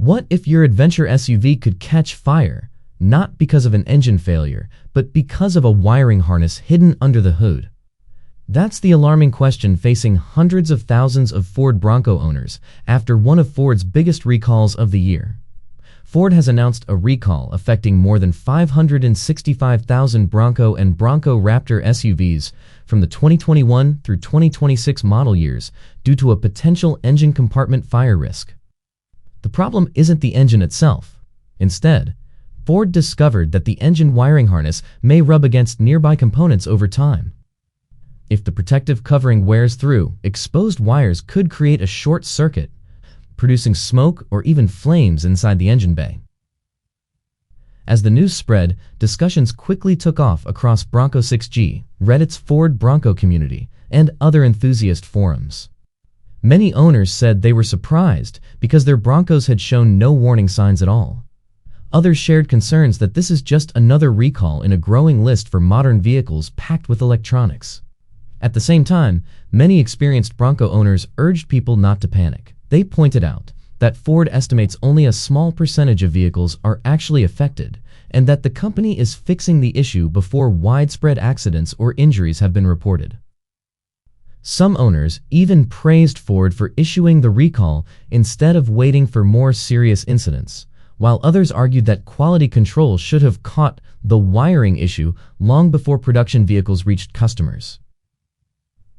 What if your adventure SUV could catch fire, not because of an engine failure, but because of a wiring harness hidden under the hood? That's the alarming question facing hundreds of thousands of Ford Bronco owners after one of Ford's biggest recalls of the year. Ford has announced a recall affecting more than 565,000 Bronco and Bronco Raptor SUVs from the 2021 through 2026 model years due to a potential engine compartment fire risk. The problem isn't the engine itself. Instead, Ford discovered that the engine wiring harness may rub against nearby components over time. If the protective covering wears through, exposed wires could create a short circuit, producing smoke or even flames inside the engine bay. As the news spread, discussions quickly took off across Bronco 6G, Reddit's Ford Bronco community, and other enthusiast forums. Many owners said they were surprised because their Broncos had shown no warning signs at all. Others shared concerns that this is just another recall in a growing list for modern vehicles packed with electronics. At the same time, many experienced Bronco owners urged people not to panic. They pointed out that Ford estimates only a small percentage of vehicles are actually affected, and that the company is fixing the issue before widespread accidents or injuries have been reported. Some owners even praised Ford for issuing the recall instead of waiting for more serious incidents, while others argued that quality control should have caught the wiring issue long before production vehicles reached customers.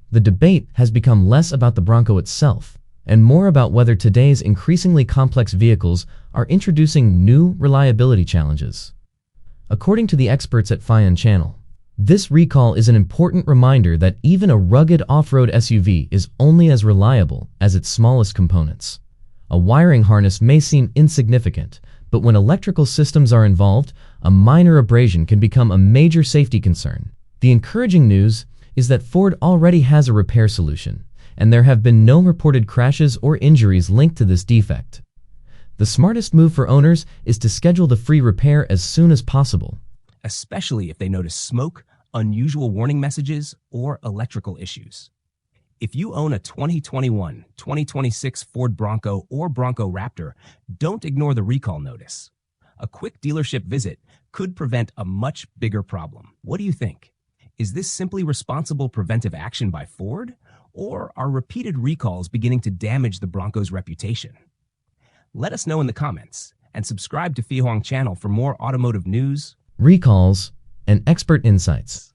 The debate has become less about the Bronco itself and more about whether today's increasingly complex vehicles are introducing new reliability challenges. According to the experts at Phi Hoang Channel, this recall is an important reminder that even a rugged off-road SUV is only as reliable as its smallest components. A wiring harness may seem insignificant, but when electrical systems are involved, a minor abrasion can become a major safety concern. The encouraging news is that Ford already has a repair solution, and there have been no reported crashes or injuries linked to this defect. The smartest move for owners is to schedule the free repair as soon as possible, especially if they notice smoke, unusual warning messages, or electrical issues. If you own a 2021, 2026 Ford Bronco or Bronco Raptor, don't ignore the recall notice. A quick dealership visit could prevent a much bigger problem. What do you think? Is this simply responsible preventive action by Ford, or are repeated recalls beginning to damage the Bronco's reputation? Let us know in the comments, and subscribe to Phi Hoang Channel for more automotive news, recalls, and expert insights.